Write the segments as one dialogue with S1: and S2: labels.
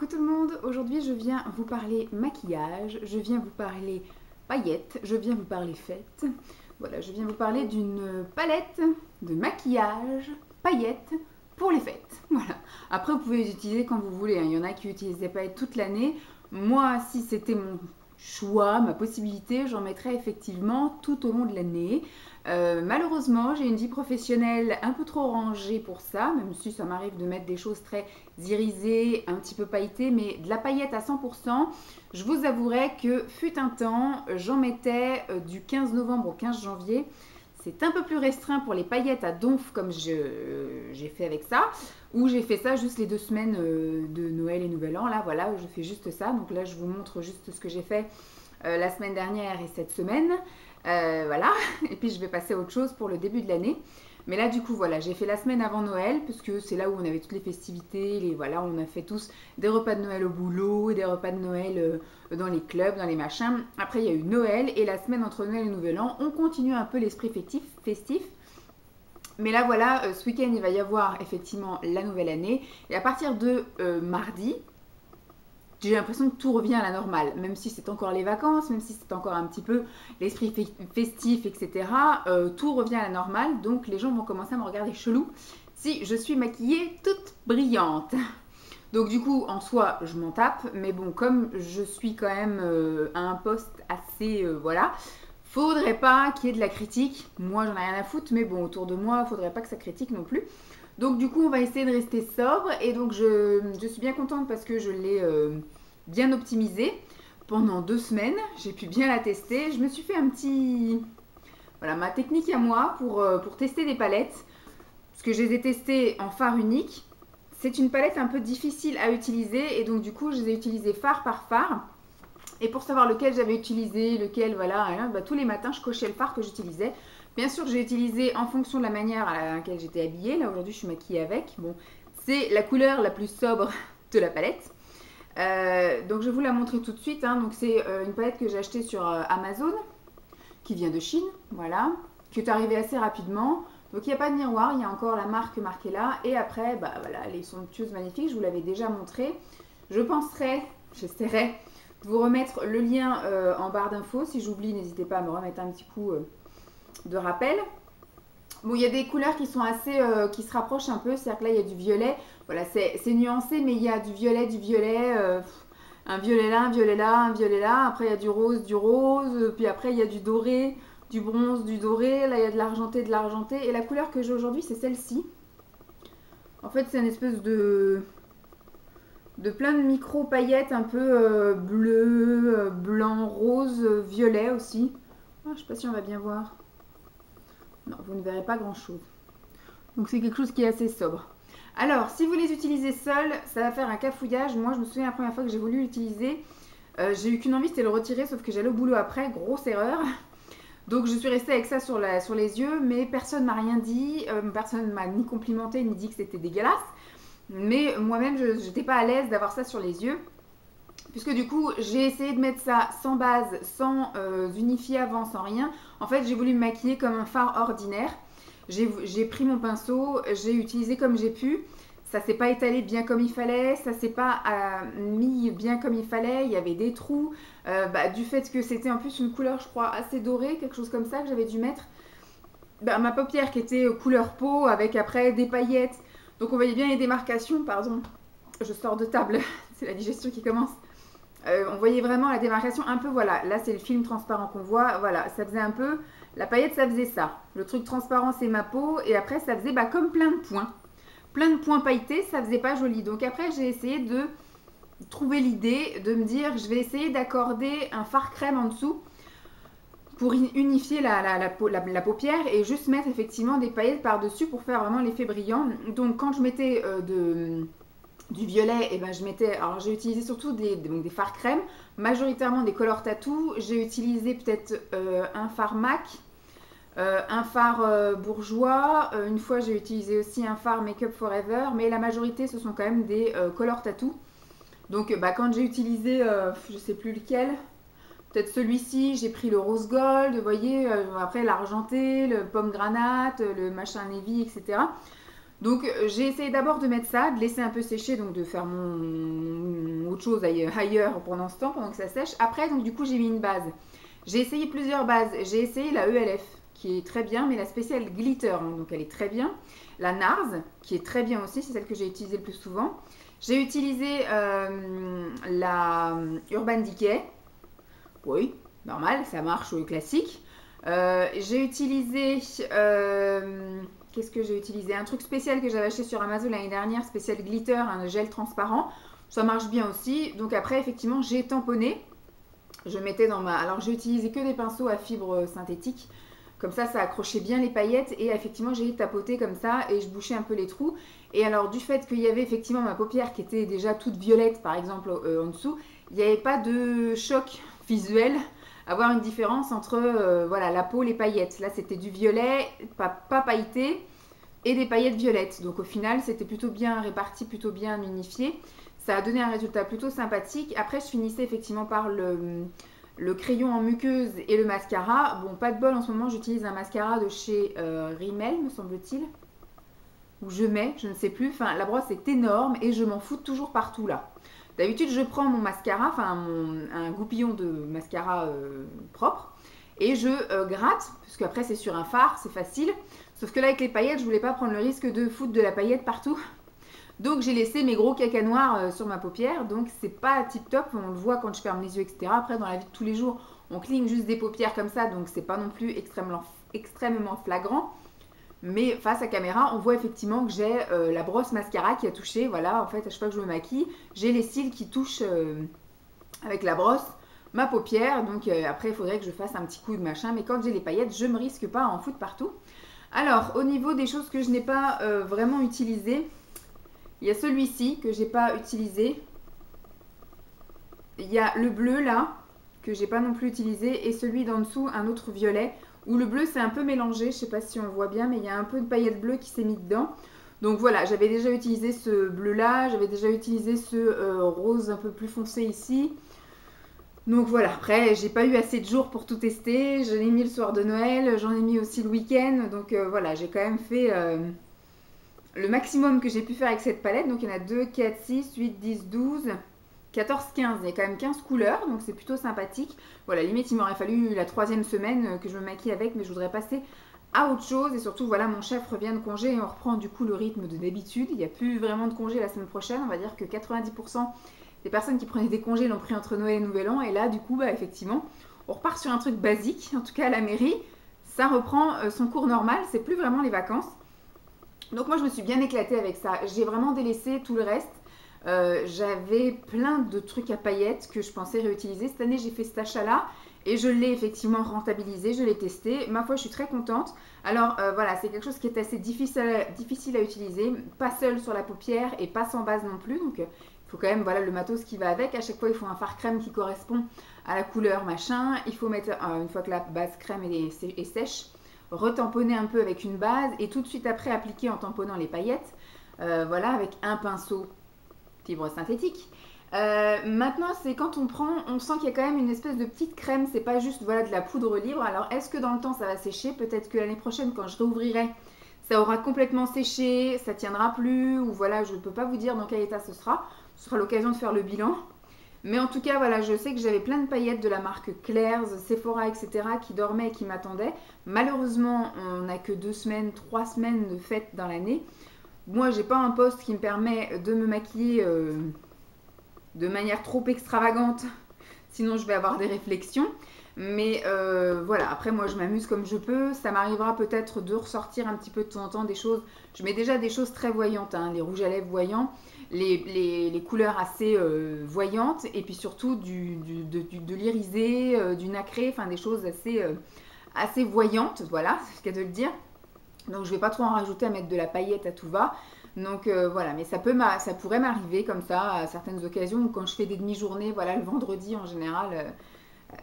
S1: Coucou tout le monde, aujourd'hui je viens vous parler maquillage, je viens vous parler paillettes, je viens vous parler fêtes. Voilà, je viens vous parler d'une palette de maquillage paillettes pour les fêtes. Voilà. Après vous pouvez les utiliser quand vous voulez, hein. Il y en a qui utilisent des paillettes toute l'année. Moi, si c'était mon choix, ma possibilité, j'en mettrais effectivement tout au long de l'année. Malheureusement, j'ai une vie professionnelle un peu trop rangée pour ça, même si ça m'arrive de mettre des choses très irisées, un petit peu pailletées, mais de la paillette à 100%, je vous avouerai que fut un temps, j'en mettais du 15 novembre au 15 janvier. C'est un peu plus restreint pour les paillettes à donf comme j'ai fait avec ça, ou j'ai fait ça juste les 2 semaines de Noël et Nouvel An. Là, voilà, je fais juste ça. Donc là, je vous montre juste ce que j'ai fait la semaine dernière et cette semaine. Voilà, et puis je vais passer à autre chose pour le début de l'année. Mais là, du coup, voilà, j'ai fait la semaine avant Noël, puisque c'est là où on avait toutes les festivités. Voilà, on a fait tous des repas de Noël au boulot, des repas de Noël dans les clubs, dans les machins. Après, il y a eu Noël, et la semaine entre Noël et Nouvel An, on continue un peu l'esprit festif. Mais là, voilà, ce week-end, il va y avoir effectivement la nouvelle année. Et à partir de mardi, j'ai l'impression que tout revient à la normale, même si c'est encore les vacances, même si c'est encore un petit peu l'esprit festif, etc. Tout revient à la normale, donc les gens vont commencer à me regarder chelou si je suis maquillée toute brillante. Donc du coup, en soi, je m'en tape, mais bon, comme je suis quand même à un poste assez, voilà, faudrait pas qu'il y ait de la critique. Moi, j'en ai rien à foutre, mais bon, autour de moi, faudrait pas que ça critique non plus. Donc du coup, on va essayer de rester sobre. Et donc, je suis bien contente parce que je l'ai bien optimisé pendant 2 semaines. J'ai pu bien la tester. Je me suis fait un petit... Voilà, ma technique à moi pour tester des palettes. Parce que je les ai testées en fard unique. C'est une palette un peu difficile à utiliser. Et donc du coup, je les ai utilisées fard par fard. Et pour savoir lequel j'avais utilisé, lequel, voilà, bah, tous les matins, je cochais le fard que j'utilisais. Bien sûr, j'ai utilisé en fonction de la manière à laquelle j'étais habillée. Là, aujourd'hui, je suis maquillée avec. Bon, c'est la couleur la plus sobre de la palette. Donc, je vais vous la montrer tout de suite. Hein. Donc, c'est une palette que j'ai achetée sur Amazon, qui vient de Chine, voilà, qui est arrivée assez rapidement. Donc, il n'y a pas de miroir, il y a encore la marque marquée là. Et après, bah voilà, elle est somptueuse, magnifique. Je vous l'avais déjà montré. J'essaierai de vous remettre le lien en barre d'infos. Si j'oublie, n'hésitez pas à me remettre un petit coup de rappel. Bon, il y a des couleurs qui sont assez, qui se rapprochent un peu. C'est-à-dire que là, il y a du violet. Voilà, c'est nuancé, mais il y a du violet, un violet là, un violet là, un violet là. Après, il y a du rose. Puis après, il y a du doré, du bronze, du doré. Là, il y a de l'argenté, de l'argenté. Et la couleur que j'ai aujourd'hui, c'est celle-ci. En fait, c'est une espèce de plein de micro paillettes un peu bleu, blanc, rose, violet aussi. Oh, je sais pas si on va bien voir. Non, vous ne verrez pas grand chose. Donc c'est quelque chose qui est assez sobre. Alors, si vous les utilisez seuls, ça va faire un cafouillage. Moi, je me souviens la première fois que j'ai voulu l'utiliser, j'ai eu qu'une envie, c'était le retirer, sauf que j'allais au boulot après, grosse erreur. Donc je suis restée avec ça sur les yeux, mais personne m'a rien dit, personne m'a ni complimenté ni dit que c'était dégueulasse. Mais moi-même, je n'étais pas à l'aise d'avoir ça sur les yeux. Puisque du coup, j'ai essayé de mettre ça sans base, sans unifier avant, sans rien. En fait, j'ai voulu me maquiller comme un fard ordinaire. J'ai pris mon pinceau, j'ai utilisé comme j'ai pu. Ça s'est pas étalé bien comme il fallait, ça s'est pas mis bien comme il fallait. Il y avait des trous. Du fait que c'était en plus une couleur, je crois, assez dorée, quelque chose comme ça que j'avais dû mettre. Ma paupière qui était couleur peau avec après des paillettes. Donc on voyait bien les démarcations, pardon. Je sors de table, c'est la digestion qui commence. On voyait vraiment la démarcation un peu, voilà, là c'est le film transparent qu'on voit, voilà, ça faisait un peu, la paillette ça faisait ça, le truc transparent c'est ma peau, et après ça faisait comme plein de points pailletés, ça faisait pas joli. Donc après j'ai essayé de trouver l'idée, de me dire, je vais essayer d'accorder un fard crème en dessous, pour unifier la paupière, et juste mettre effectivement des paillettes par-dessus pour faire vraiment l'effet brillant. Donc quand je mettais du violet, et je mettais, alors j'ai utilisé surtout des fards crème, majoritairement des color tattoo. J'ai utilisé peut-être un fard MAC, un fard bourgeois, une fois j'ai utilisé aussi un fard Make Up Forever, mais la majorité ce sont quand même des color tattoo. Donc quand j'ai utilisé, je sais plus lequel, peut-être celui-ci, j'ai pris le rose gold, vous voyez, après l'argenté, le pomme granate, le machin navy, etc. Donc j'ai essayé d'abord de mettre ça, de laisser un peu sécher, donc de faire mon autre chose ailleurs pendant ce temps, pendant que ça sèche. Après, donc du coup, j'ai mis une base. J'ai essayé plusieurs bases. J'ai essayé la ELF, qui est très bien, mais la spéciale Glitter, hein, donc elle est très bien. La NARS, qui est très bien aussi, c'est celle que j'ai utilisée le plus souvent. J'ai utilisé la Urban Decay. Oui, normal, ça marche classique. J'ai utilisé... qu'est-ce que j'ai utilisé? Un truc spécial que j'avais acheté sur Amazon l'année dernière, spécial glitter, un gel transparent. Ça marche bien aussi. Donc après, effectivement, j'ai tamponné. Je mettais dans ma... Alors j'ai utilisé que des pinceaux à fibres synthétiques. Comme ça accrochait bien les paillettes. Et effectivement, j'ai tapoté comme ça et je bouchais un peu les trous. Et alors du fait qu'il y avait effectivement ma paupière qui était déjà toute violette, par exemple, en dessous, il n'y avait pas de choc visuel à voir une différence entre voilà, la peau, les paillettes. Là, c'était du violet, pas pailleté, et des paillettes violettes. Donc au final, c'était plutôt bien réparti, plutôt bien unifié. Ça a donné un résultat plutôt sympathique. Après, je finissais effectivement par le crayon en muqueuse et le mascara. Bon, pas de bol, en ce moment, j'utilise un mascara de chez Rimmel, me semble-t-il. Ou je mets, je ne sais plus. Enfin, la brosse est énorme et je m'en fous toujours partout là. D'habitude, je prends mon mascara, enfin un goupillon de mascara propre, et je gratte, parce qu'après c'est sur un fard, c'est facile. Sauf que là, avec les paillettes, je voulais pas prendre le risque de foutre de la paillette partout. Donc j'ai laissé mes gros caca noirs sur ma paupière, donc c'est pas tip top, on le voit quand je ferme les yeux, etc. Après, dans la vie de tous les jours, on cligne juste des paupières comme ça, donc c'est pas non plus extrêmement flagrant. Mais face à caméra, on voit effectivement que j'ai la brosse mascara qui a touché. Voilà, en fait, à chaque fois que je me maquille, j'ai les cils qui touchent avec la brosse ma paupière. Donc après, il faudrait que je fasse un petit coup de machin. Mais quand j'ai les paillettes, je ne me risque pas à en foutre partout. Alors, au niveau des choses que je n'ai pas vraiment utilisées, il y a celui-ci que j'ai pas utilisé. Il y a le bleu là, que j'ai pas non plus utilisé. Et celui d'en dessous, un autre violet. Où le bleu c'est un peu mélangé, je ne sais pas si on le voit bien, mais il y a un peu de paillettes bleues qui s'est mis dedans. Donc voilà, j'avais déjà utilisé ce bleu là, j'avais déjà utilisé ce rose un peu plus foncé ici. Donc voilà, après j'ai pas eu assez de jours pour tout tester, j'en ai mis le soir de Noël, j'en ai mis aussi le week-end. Donc voilà, j'ai quand même fait le maximum que j'ai pu faire avec cette palette. Donc il y en a 2, 4, 6, 8, 10, 12... 14, 15, il y a quand même 15 couleurs, donc c'est plutôt sympathique. Voilà, limite, il m'aurait fallu la 3e semaine que je me maquille avec, mais je voudrais passer à autre chose. Et surtout, voilà, mon chef revient de congé et on reprend du coup le rythme de d'habitude. Il n'y a plus vraiment de congé la semaine prochaine. On va dire que 90% des personnes qui prenaient des congés l'ont pris entre Noël et Nouvel An. Et là, du coup, bah, effectivement, on repart sur un truc basique. En tout cas, à la mairie, ça reprend son cours normal. C'est plus vraiment les vacances. Donc moi, je me suis bien éclatée avec ça. J'ai vraiment délaissé tout le reste. J'avais plein de trucs à paillettes que je pensais réutiliser. Cette année, j'ai fait cet achat-là et je l'ai effectivement rentabilisé, je l'ai testé. Ma foi, je suis très contente. Alors voilà, c'est quelque chose qui est assez difficile à utiliser, pas seul sur la paupière et pas sans base non plus. Donc il faut quand même voilà, le matos qui va avec. À chaque fois, il faut un fard crème qui correspond à la couleur machin. Il faut mettre, une fois que la base crème est sèche, retamponner un peu avec une base et tout de suite après appliquer en tamponnant les paillettes. Voilà, avec un pinceau fibre synthétique. Maintenant, c'est quand on prend, on sent qu'il y a quand même une espèce de petite crème, c'est pas juste voilà, de la poudre libre. Alors, est-ce que dans le temps, ça va sécher? Peut-être que l'année prochaine, quand je réouvrirai, ça aura complètement séché, ça tiendra plus, ou voilà, je ne peux pas vous dire dans quel état ce sera. Ce sera l'occasion de faire le bilan. Mais en tout cas, voilà, je sais que j'avais plein de paillettes de la marque Claire's, Sephora, etc. qui dormaient et qui m'attendaient. Malheureusement, on n'a que 2 semaines, 3 semaines de fête dans l'année. Moi, j'ai pas un poste qui me permet de me maquiller de manière trop extravagante, sinon je vais avoir des réflexions. Mais voilà, après moi je m'amuse comme je peux. Ça m'arrivera peut-être de ressortir un petit peu de temps en temps des choses. Je mets déjà des choses très voyantes, hein, les rouges à lèvres voyants, les couleurs assez voyantes, et puis surtout de l'irisé, du nacré, enfin des choses assez voyantes, voilà, c'est ce qu'il y a de le dire. Donc je vais pas trop en rajouter à mettre de la paillette à tout va. Donc voilà, mais ça pourrait m'arriver comme ça à certaines occasions ou quand je fais des demi-journées, voilà, le vendredi en général,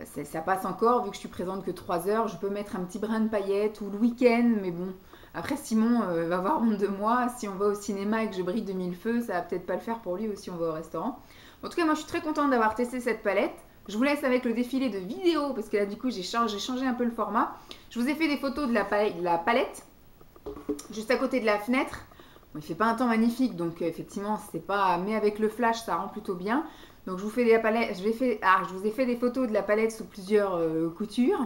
S1: ça passe encore vu que je suis présente que 3 heures. Je peux mettre un petit brin de paillettes ou le week-end, mais bon, après Simon va avoir honte de moi. Si on va au cinéma et que je brille de 1000 feux, ça va peut-être pas le faire pour lui aussi, on va au restaurant. En tout cas, moi je suis très contente d'avoir testé cette palette. Je vous laisse avec le défilé de vidéos parce que là du coup j'ai changé un peu le format. Je vous ai fait des photos de la palette juste à côté de la fenêtre Bon, il fait pas un temps magnifique, donc effectivement, c'est pas. Mais avec le flash, ça rend plutôt bien. Donc je vous fais des palettes, je vous ai fait des photos de la palette sous plusieurs coutures.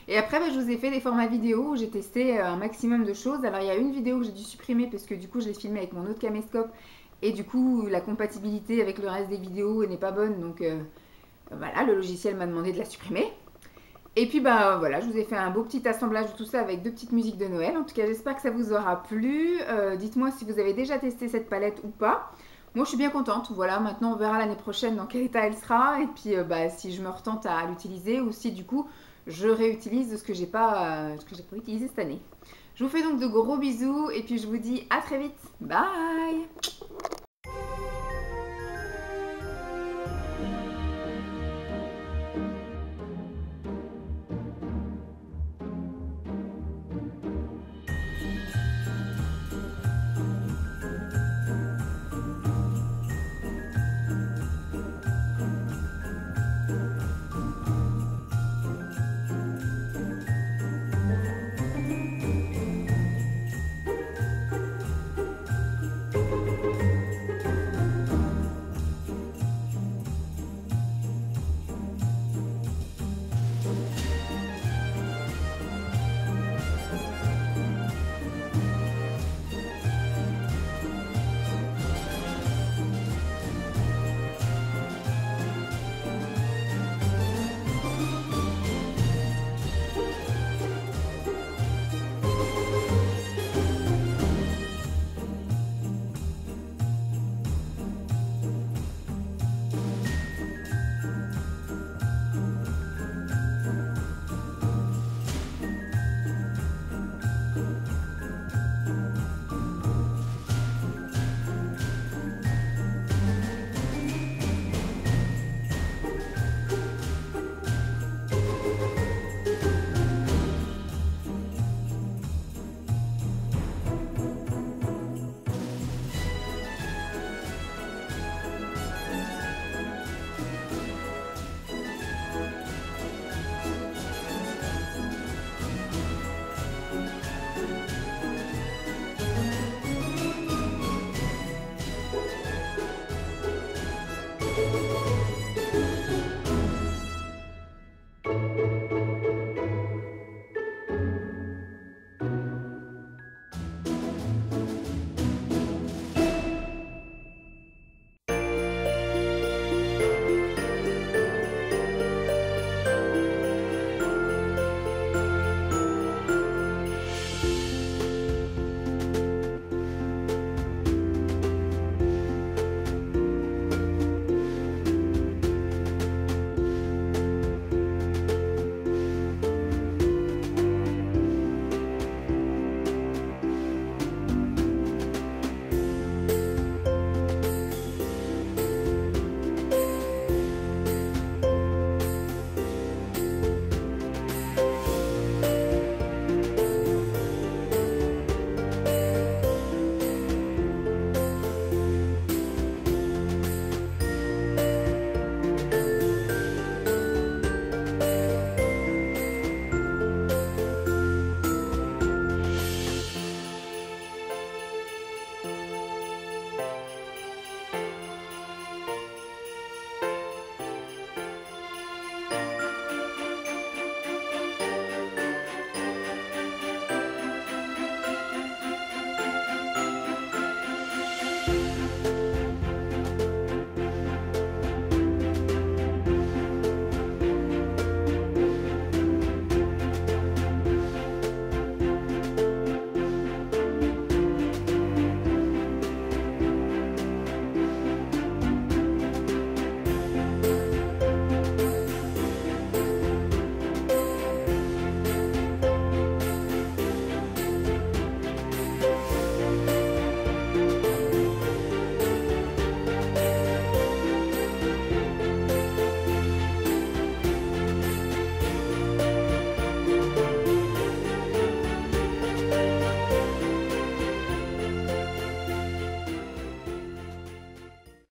S1: Et après, bah, je vous ai fait des formats vidéo où j'ai testé un maximum de choses. Alors il y a une vidéo que j'ai dû supprimer parce que du coup je l'ai filmée avec mon autre caméscope. Et du coup la compatibilité avec le reste des vidéos n'est pas bonne. Donc voilà, le logiciel m'a demandé de la supprimer. Et puis bah voilà, je vous ai fait un beau petit assemblage de tout ça avec deux petites musiques de Noël. En tout cas, j'espère que ça vous aura plu. Dites-moi si vous avez déjà testé cette palette ou pas. Moi, je suis bien contente. Voilà, maintenant on verra l'année prochaine dans quel état elle sera. Et puis bah, si je me retente à l'utiliser ou si du coup je réutilise ce que j'ai pas utilisé cette année. Je vous fais donc de gros bisous et puis je vous dis à très vite. Bye!